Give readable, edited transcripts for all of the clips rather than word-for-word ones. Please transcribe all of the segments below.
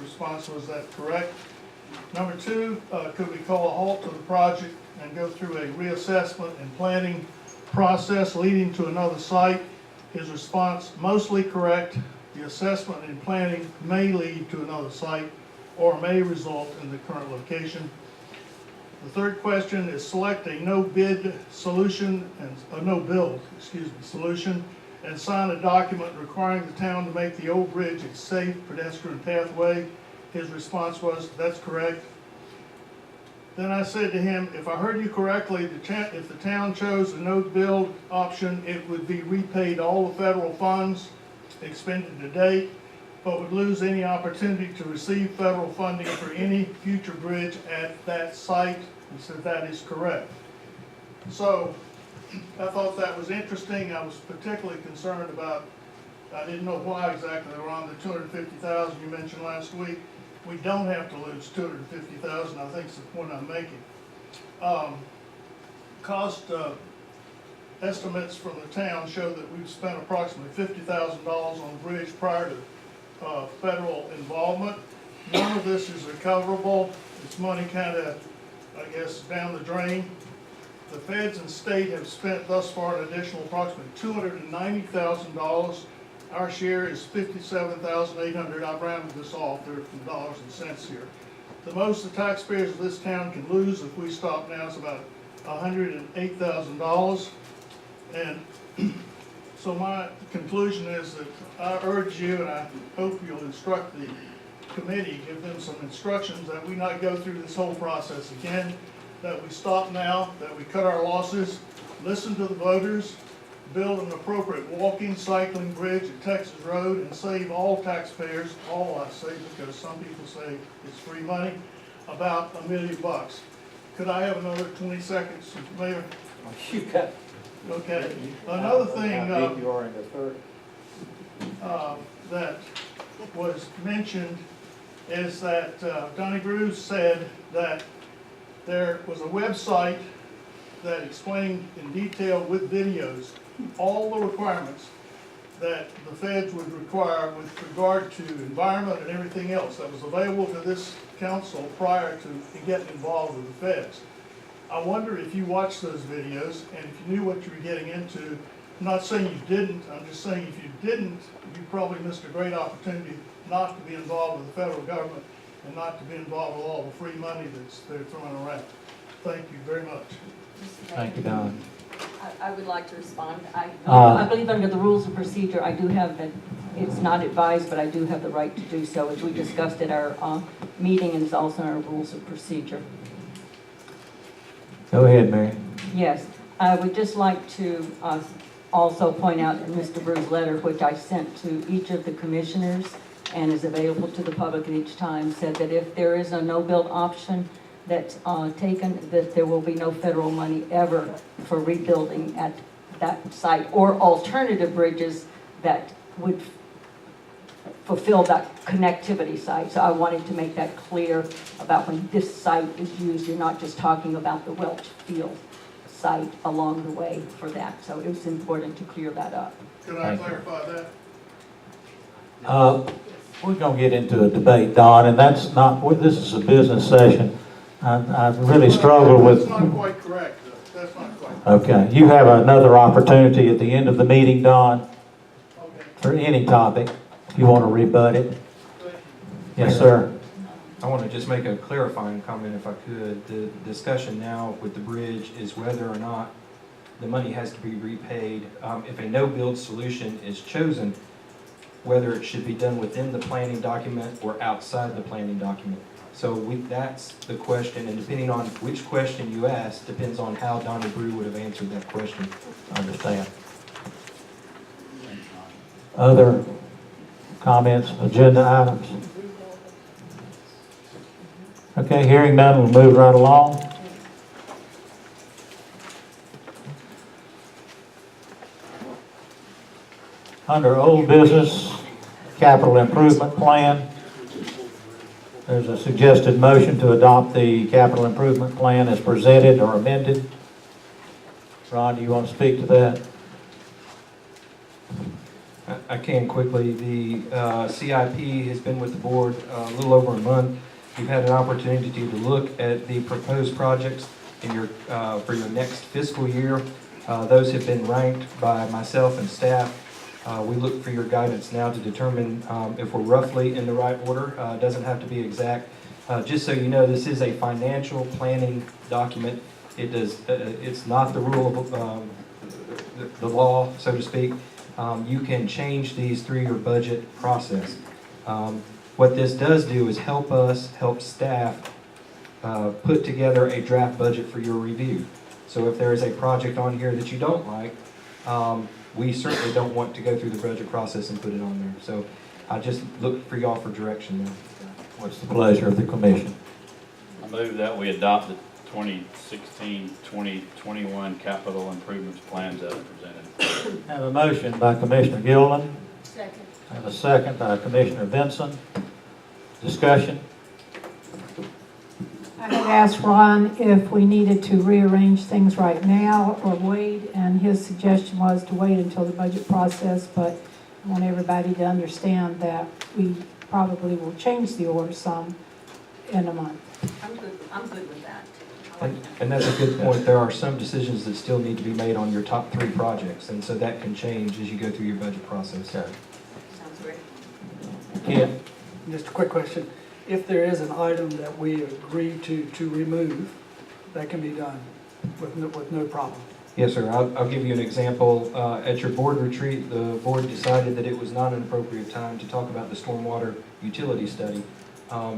response was that correct. Number two, could we call a halt to the project and go through a reassessment and planning process leading to another site? His response, mostly correct. The assessment and planning may lead to another site or may result in the current location. The third question is select a no-bid solution and a no-build, solution, and sign a document requiring the town to make the old bridge a safe pedestrian pathway. His response was, that's correct. Then I said to him, if I heard you correctly, if the town chose the no-build option, it would be repaid all the federal funds expended to date, but would lose any opportunity to receive federal funding for any future bridge at that site. He said that is correct. So I thought that was interesting. I was particularly concerned about, I didn't know why exactly they were on the $250,000 you mentioned last week. We don't have to lose $250,000, I think is the point I'm making. Cost estimates from the town show that we've spent approximately $50,000 on the bridge prior to federal involvement. None of this is recoverable. It's money kind of, I guess, down the drain. The feds and state have spent thus far an additional approximately $290,000. Our share is $57,800. I've rounded this off. They're from dollars and cents here. The most the taxpayers of this town can lose if we stop now is about $108,000. And so my conclusion is that I urge you, and I hope you'll instruct the committee, give them some instructions that we not go through this whole process again, that we stop now, that we cut our losses, listen to the voters, build an appropriate walking, cycling bridge at Texas Road, and save all taxpayers, all I say because some people say it's free money, about $1 million. Could I have another 20 seconds, Mayor? You got. Okay. Another thing How big you are in the third. that was mentioned is that Donnie Bruce said that there was a website that explained in detail with videos all the requirements that the feds would require with regard to environment and everything else that was available to this council prior to getting involved with the feds. I wonder if you watched those videos and if you knew what you were getting into. I'm not saying you didn't, I'm just saying if you didn't, you probably missed a great opportunity not to be involved with the federal government and not to be involved with all the free money that's they're throwing around. Thank you very much. Thank you, Don. I would like to respond. Uh, I believe under the rules of procedure, I do have that, it's not advised, but I do have the right to do so, as we discussed at our meeting, and it's also in our rules of procedure. Go ahead, Mary. Yes, I would just like to also point out in Mr. Brew's letter, which I sent to each of the commissioners and is available to the public at each time, said that if there is a no-build option that's taken, that there will be no federal money ever for rebuilding at that site or alternative bridges that would fulfill that connectivity site. So I wanted to make that clear about when this site is used, you're not just talking about the Welch Field site along the way for that. So it was important to clear that up. Could I Thank you. clarify that? We're going to get into a debate, Don, and that's not, this is a business session. I really struggle with. That's not quite correct. That's not quite. Okay, you have another opportunity at the end of the meeting, Don, Okay. for any topic, if you want to rebut it. Yes, sir. I want to just make a clarifying comment if I could. The discussion now with the bridge is whether or not the money has to be repaid. If a no-build solution is chosen, whether it should be done within the planning document or outside the planning document. So that's the question, and depending on which question you ask, depends on how Donnie Brew would have answered that question. I understand. Other comments, agenda items? Okay, hearing none, we'll move right along. Under old business, capital improvement plan, there's a suggested motion to adopt the capital improvement plan as presented or amended. Ron, do you want to speak to that? I can quickly. The CIP has been with the board a little over a month. You've had an opportunity to look at the proposed projects in your, for your next fiscal year. Those have been ranked by myself and staff. We look for your guidance now to determine if we're roughly in the right order. It doesn't have to be exact. Just so you know, this is a financial planning document. It does, it's not the rule of the law, so to speak. You can change these through your budget process. What this does do is help us, help staff put together a draft budget for your review. So if there is a project on here that you don't like, we certainly don't want to go through the budget process and put it on there. So I just look for y'all for direction there. What's the pleasure of the commission? I move that we adopt the 2016-2021 capital improvements plans as presented. Have a motion by Commissioner Gilliland. Second. Have a second by Commissioner Vinson. Discussion. I had asked Ron if we needed to rearrange things right now or wait, and his suggestion was to wait until the budget process, but I want everybody to understand that we probably will change the order some in a month. I'm good with that. And that's a good point. There are some decisions that still need to be made on your top 3 projects, and so that can change as you go through your budget process. Okay. Sounds great. Ken? Just a quick question. If there is an item that we agree to remove, that can be done with no problem. Yes, sir. I'll give you an example. At your board retreat, the board decided that it was not an appropriate time to talk about the stormwater utility study.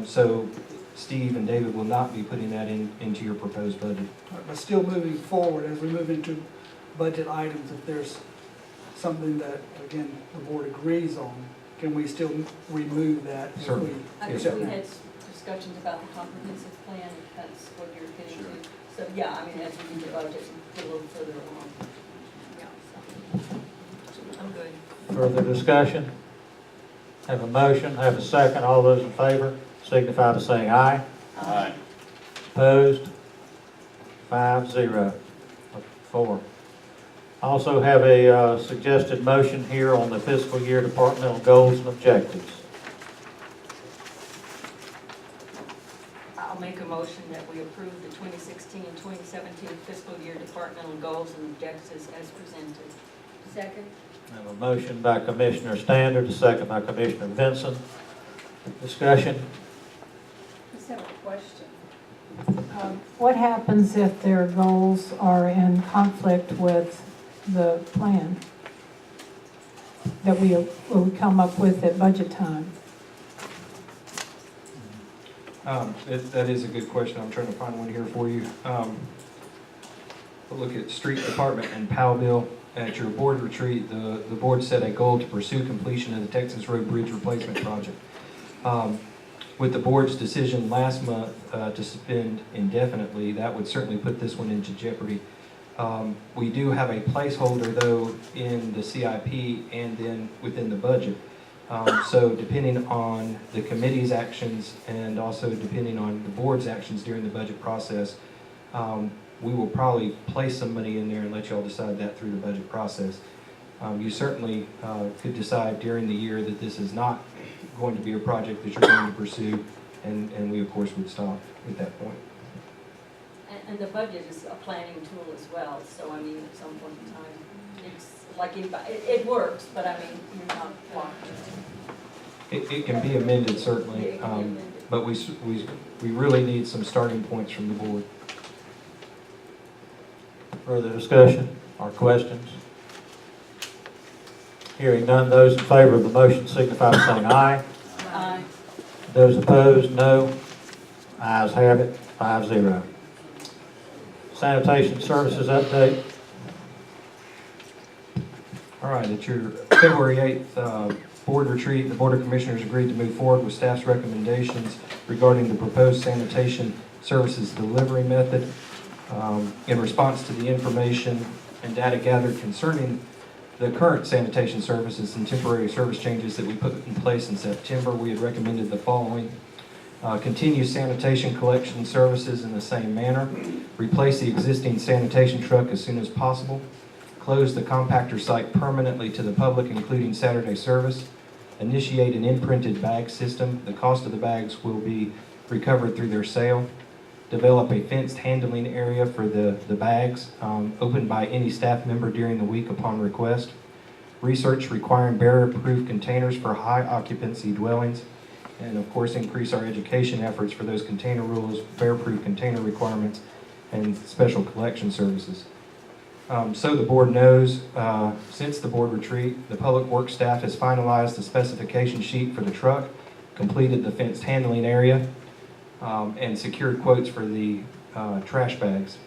So Steve and David will not be putting that into your proposed budget. But still moving forward, as we move into budget items, if there's something that, again, the board agrees on, can we still remove that? if Certainly. we I Yes, think accept we that? had discussions about the comprehensive plan, if that's what you're getting to. So, yeah, I mean, as we do the budget, get a little further along. Yeah, so, I'm good. Further discussion? Have a motion, have a second. All those in favor signify by saying aye. Aye. Opposed? 5-0. 4. Also have a suggested motion here on the fiscal year departmental goals and objectives. I'll make a motion that we approve the 2016 and 2017 fiscal year departmental goals and objectives as presented. Second. I have a motion by Commissioner Standard, a second by Commissioner Vinson. Discussion? Just have a question. What happens if their goals are in conflict with the plan that we come up with at budget time? That is a good question. I'm trying to find one here for you. We'll look at street department and Powellville. At your board retreat, the board set a goal to pursue completion of the Texas Road Bridge Replacement Project. With the board's decision last month to suspend indefinitely, that would certainly put this one into jeopardy. We do have a placeholder, though, in the CIP and then within the budget. So depending on the committee's actions and also depending on the board's actions during the budget process, we will probably place some money in there and let y'all decide that through the budget process. You certainly could decide during the year that this is not going to be a project that you're going to pursue, and we, of course, would stop at that point. And the budget is a planning tool as well, so I mean, at some point in time, it's like, it works, but I mean, you're not locked. It can be amended, certainly, It can be amended. but we really need some starting points from the board. Further discussion or questions? Hearing none, those in favor of the motion signify by saying aye. Aye. Those opposed, no. Ayes have it, 5-0. Sanitation services update. All right, at your February 8th board retreat, the Board of Commissioners agreed to move forward with staff's recommendations regarding the proposed sanitation services delivery method. In response to the information and data gathered concerning the current sanitation services and temporary service changes that we put in place in September, we had recommended the following. Continue sanitation collection services in the same manner. Replace the existing sanitation truck as soon as possible. close the compactor site permanently to the public, including Saturday service, initiate an imprinted bag system. The cost of the bags will be recovered through their sale. Develop a fenced handling area for the bags, opened by any staff member during the week upon request. Research requiring barrier-proof containers for high occupancy dwellings. And of course, increase our education efforts for those container rules, barrier-proof container requirements, and special collection services. So the board knows, since the board retreat, the public works staff has finalized the specification sheet for the truck, completed the fenced handling area, and secured quotes for the trash bags.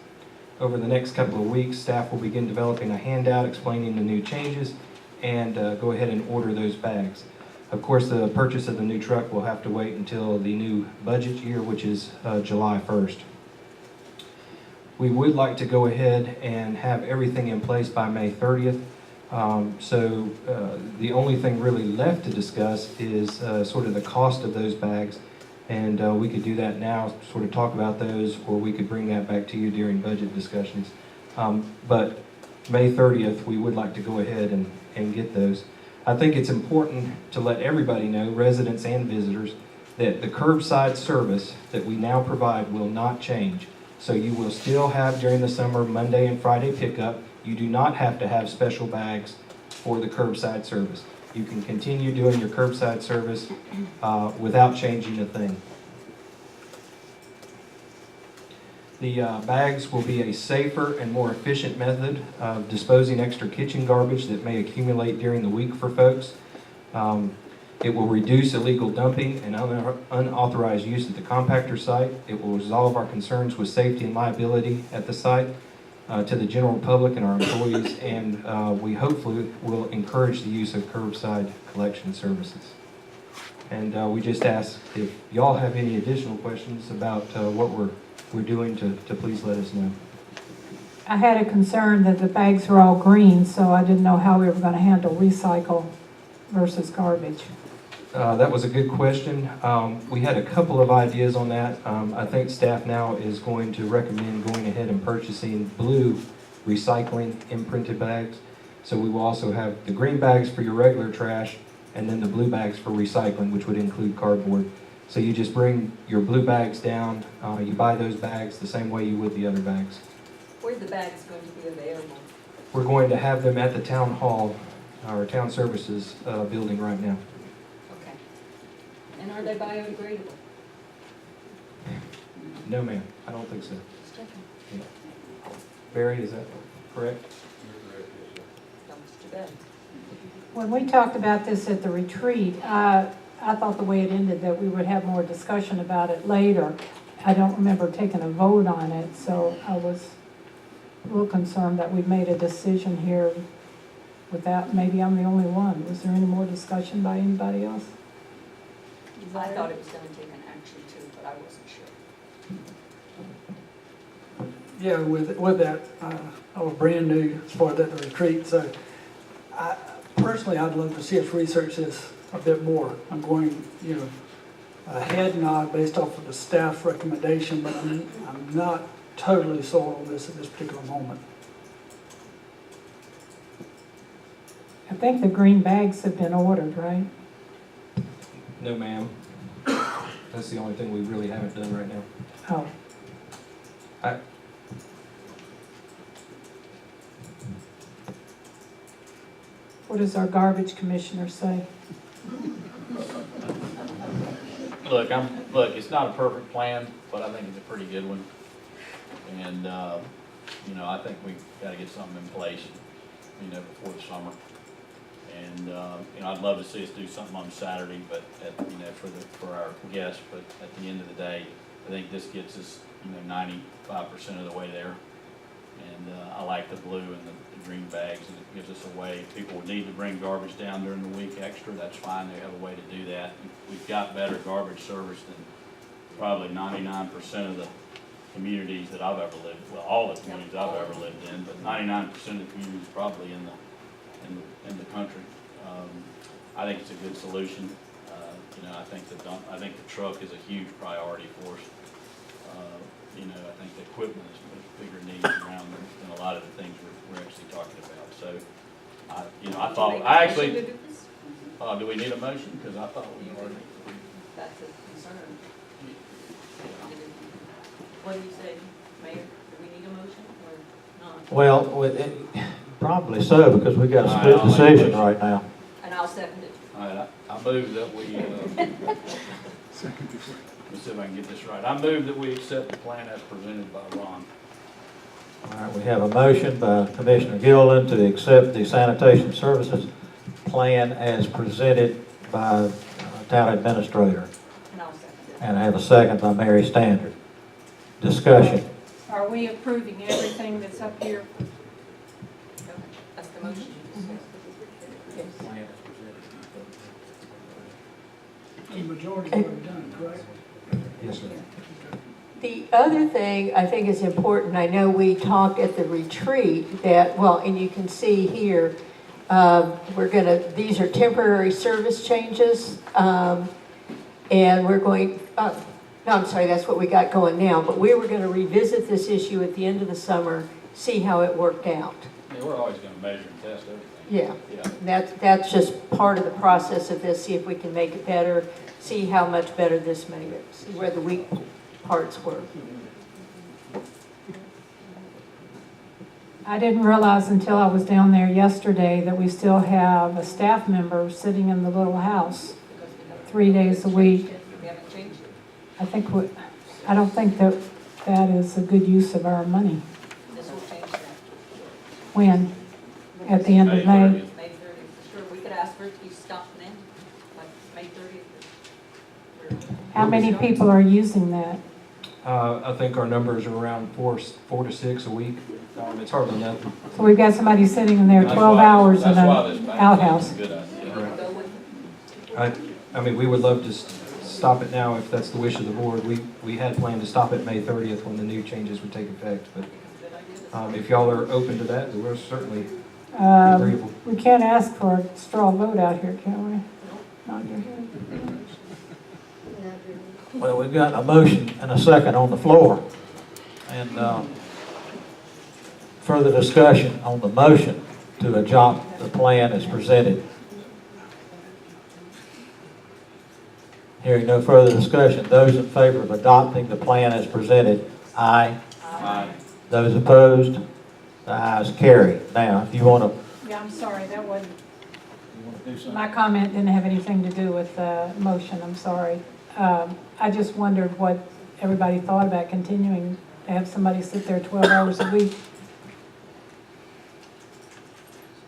Over the next couple of weeks, staff will begin developing a handout explaining the new changes and go ahead and order those bags. Of course, the purchase of the new truck will have to wait until the new budget year, which is July 1st. We would like to go ahead and have everything in place by May 30th. So the only thing really left to discuss is sort of the cost of those bags. And we could do that now, sort of talk about those, or we could bring that back to you during budget discussions. But May 30th, we would like to go ahead and get those. I think it's important to let everybody know, residents and visitors, that the curbside service that we now provide will not change. So you will still have during the summer Monday and Friday pickup. You do not have to have special bags for the curbside service. You can continue doing your curbside service without changing a thing. The bags will be a safer and more efficient method of disposing extra kitchen garbage that may accumulate during the week for folks. It will reduce illegal dumping and unauthorized use at the compactor site. It will resolve our concerns with safety and liability at the site to the general public and our employees, and we hopefully will encourage the use of curbside collection services. And we just ask if y'all have any additional questions about what we're doing to please let us know. I had a concern that the bags were all green, so I didn't know how we were going to handle recycle versus garbage. That was a good question. We had a couple of ideas on that. I think staff now is going to recommend going ahead and purchasing blue recycling imprinted bags. So we will also have the green bags for your regular trash and then the blue bags for recycling, which would include cardboard. So you just bring your blue bags down, you buy those bags the same way you would the other bags. Where are the bags going to be available? We're going to have them at the town hall, our town services building right now. Okay. And are they biodegradable? No, ma'am, I don't think so. Just checking. Barry, is that correct? Sounds too bad. When we talked about this at the retreat, I thought the way it ended that we would have more discussion about it later. I don't remember taking a vote on it, so I was a little concerned that we made a decision here without, maybe I'm the only one. Was there any more discussion by anybody else? I thought it was going to take an action too, but I wasn't sure. Yeah, with that, I was brand new as far as at the retreat, so personally, I'd love to see us research this a bit more. I'm going, a head nod based off of the staff recommendation, but I'm not totally sold on this at this particular moment. I think the green bags have been ordered, right? No, ma'am. That's the only thing we really haven't done right now. Oh, what does our garbage commissioner say? Look, it's not a perfect plan, but I think it's a pretty good one. And, I think we've got to get something in place, before the summer. And, I'd love to see us do something on Saturday, but, for our guests, but at the end of the day, I think this gets us, 95% of the way there. And, I like the blue and the green bags, and it gives us a way. If people need to bring garbage down during the week extra, that's fine, they have a way to do that. We've got better garbage service than probably 99% of the communities that I've ever lived, well, all the communities I've ever lived in, but 99% of the communities probably in the country. I think it's a good solution. I think the truck is a huge priority for us. you know, I think the equipment is much bigger needs around than a lot of the things we're actually talking about. So, I thought, I actually, do we need a motion? Because I thought we already. That's a concern. What do you say, Mayor? Do we need a motion or not? Well, probably so, because we got a All right, split I'll make a decision motion. right now. And I'll second it. All right, I move that we, let me see if I can get this right. I move that we accept the plan as presented by Ron. All right, we have a motion by Commissioner Gilliland to accept the sanitation services plan as presented by Town Administrator. And I'll second it. And I have a second by Mary Standard. Discussion. Are we approving everything that's up here? Okay, that's the motion. Yes. The majority's already done, correct? Yes, sir. The other thing I think is important, I know we talked at the retreat that, well, and you can see here, these are temporary service changes, and we're going, no, I'm sorry, that's what we got going now, but we were gonna revisit this issue at the end of the summer, see how it worked out. Yeah, we're always gonna measure and test everything. Yeah, Yeah. that's just part of the process of this, see if we can make it better, see how much better this made it, see where the weak parts were. I didn't realize until I was down there yesterday that we still have a staff member sitting in the little house 3 days a week. We haven't changed it. I don't think that that is a good use of our money. This will change that. When? At the end of May? 30th. May 30th, for sure. We could ask for it to be stopped then, like May 30th. How many people are using that? I think our numbers are around four to six a week. It's hardly nothing. So we've got somebody sitting in there That's 12 why- hours in that's why this an bank outhouse. thing's a good idea. Right. Go with it. I mean, we would love to stop it now if that's the wish of the board. We had planned to stop it May 30th when the new changes would take effect, but Good idea. if y'all are open to that, then we're certainly agreeable. We can't ask for a straw vote out here, can we? Not here. Well, we've got a motion and a second on the floor. And further discussion on the motion to adopt the plan as presented. Hearing no further discussion, those in favor of adopting the plan as presented, aye. Aye. Those opposed, the ayes carry. Now, if you want to, Yeah, I'm sorry, that wasn't, You wanna do something? my comment didn't have anything to do with the motion, I'm sorry. I just wondered what everybody thought about continuing to have somebody sit there 12 hours a week.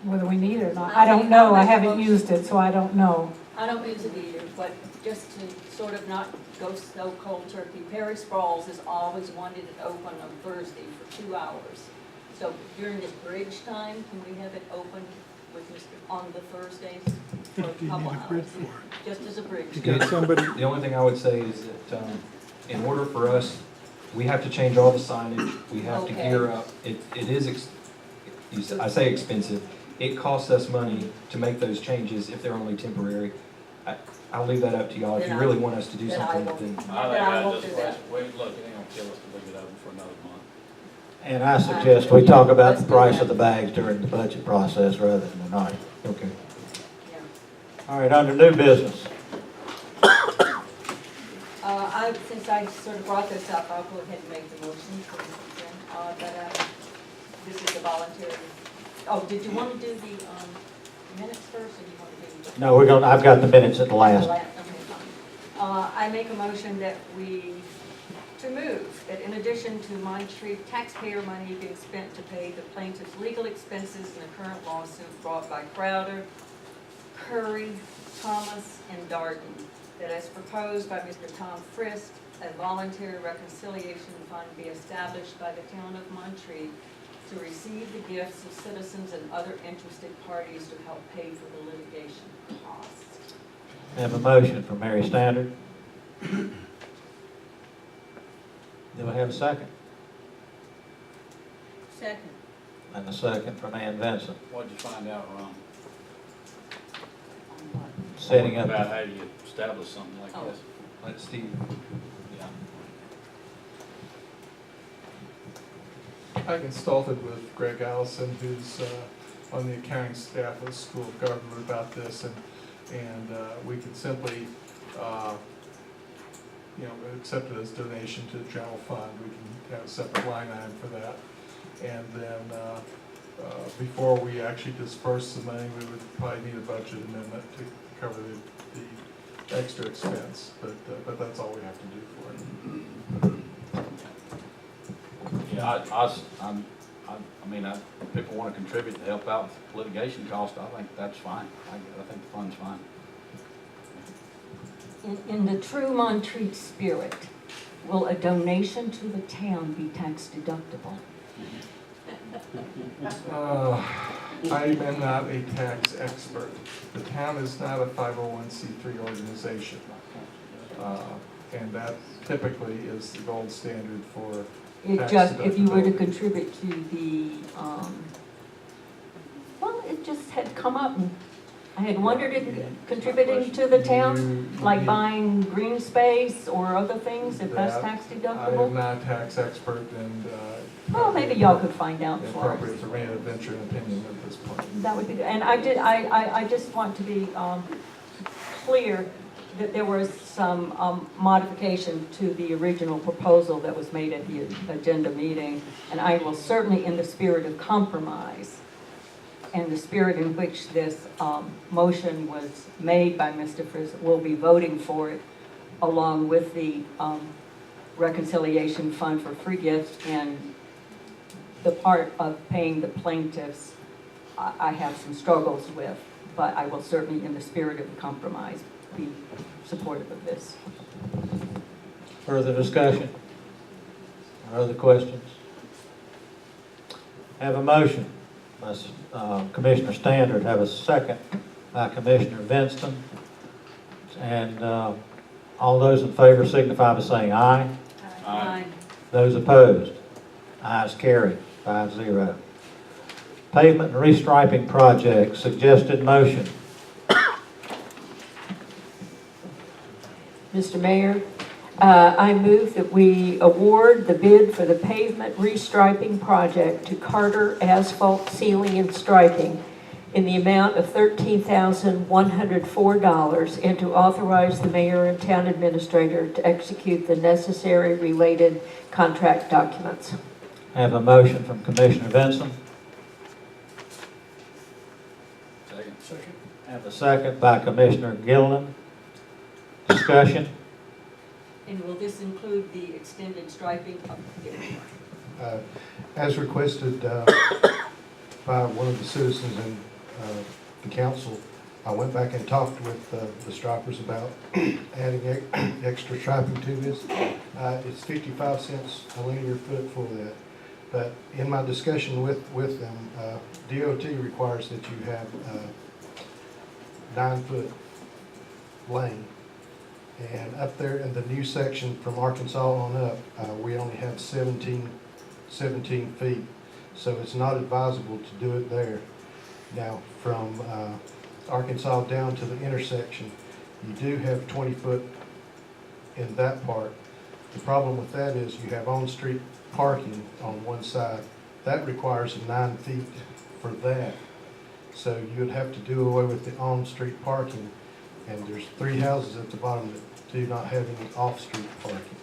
Whether we need it or not. I don't know, I haven't used it, so I don't know. I don't use it either, but just to sort of not go so cold turkey, Perry Sprouls has always wanted it open on Thursday for 2 hours. So during this bridge time, can we have it open with Mr. on the Thursdays for a couple hours? Just as a bridge. The only thing I would say is that in order for us, we have to change all the signage, we have to Okay. gear up. It is, I say expensive, it costs us money to make those changes if they're only temporary. I'll leave that up to y'all. If you Then really want us to do then I something, won't. then I think I I won't just, do that. wait, look, it ain't gonna kill us to leave it open for another month. and I suggest we talk about the price of the bags during the budget process rather than tonight. okay. Yeah. All right, under new business. Since I sort of brought this up, I'll go ahead and make the motion for this is a voluntary. Oh, did you want to do the minutes first, or do you want to do? No, I've got the minutes at the last. Okay, fine. I make a motion that to move, that in addition to Mine Street taxpayer money being spent to pay the plaintiff's legal expenses in the current lawsuit brought by Crowder, Curry, Thomas, and Darden, that as proposed by Mr. Tom Frist, a voluntary reconciliation fund be established by the town of Montreat to receive the gifts of citizens and other interested parties to help pay for the litigation costs. We have a motion from Mary Standard. Do I have a second? Second. And a second from Ann Vincent. What'd you find out, Ron? Setting up. About how you establish something like Oh. this? Let Steve, Yeah. I consulted with Greg Allison, who's on the accounting staff of the School of Government about this, and we can simply, accept it as donation to the general fund. We can have a separate line item for that. And then, before we actually disperse the money, we would probably need a budget amendment to cover the extra expense, but that's all we have to do for it. Yeah, people want to contribute to help out with litigation costs, I think that's fine. I think the fund's fine. In the true Montreat spirit, will a donation to the town be tax deductible? I am not a tax expert. The town is not a 501c3 organization. And that typically is the gold standard for It tax just, if you were to deductibility. contribute to the, well, it just had come up, and I had wondered if contributing to the town, like buying green space or other things, if that's That, tax I am deductible? not a tax expert, and Well, maybe y'all could find out for us. appropriate for me to venture an opinion at this point. That would be good. And I just want to be clear that there was some modification to the original proposal that was made at the agenda meeting. And I will certainly, in the spirit of compromise, and the spirit in which this motion was made by Mr. Friz, will be voting for it, along with the reconciliation fund for free gifts and the part of paying the plaintiffs. I have some struggles with, but I will certainly, in the spirit of compromise, be supportive of this. Further discussion? Or other questions? Have a motion by Commissioner Standard, have a second by Commissioner Vinston. And all those in favor signify by saying aye. Aye. Those opposed? Ayes carried, 5-0. Pavement and restriping project, suggested motion. Mr. Mayor, I move that we award the bid for the pavement restriping project to Carter Asphalt Sealing and Striping in the amount of $13,104, and to authorize the mayor and town administrator to execute the necessary related contract documents. I have a motion from Commissioner Vinson. Second. I have a second by Commissioner Gilliland. Discussion? And will this include the extended striping of As requested by one of the citizens in the council, I went back and talked with the stripers about adding extra striping to this. It's 55 cents a linear foot for that. But in my discussion with them, DOT requires that you have a 9-foot lane. And up there in the new section from Arkansas on up, we only have 17 feet. So it's not advisable to do it there. Now, from Arkansas down to the intersection, you do have 20 foot in that part. The problem with that is you have on-street parking on one side. That requires 9 feet for that. So you would have to do away with the on-street parking. And there's 3 houses at the bottom that do not have any off-street parking.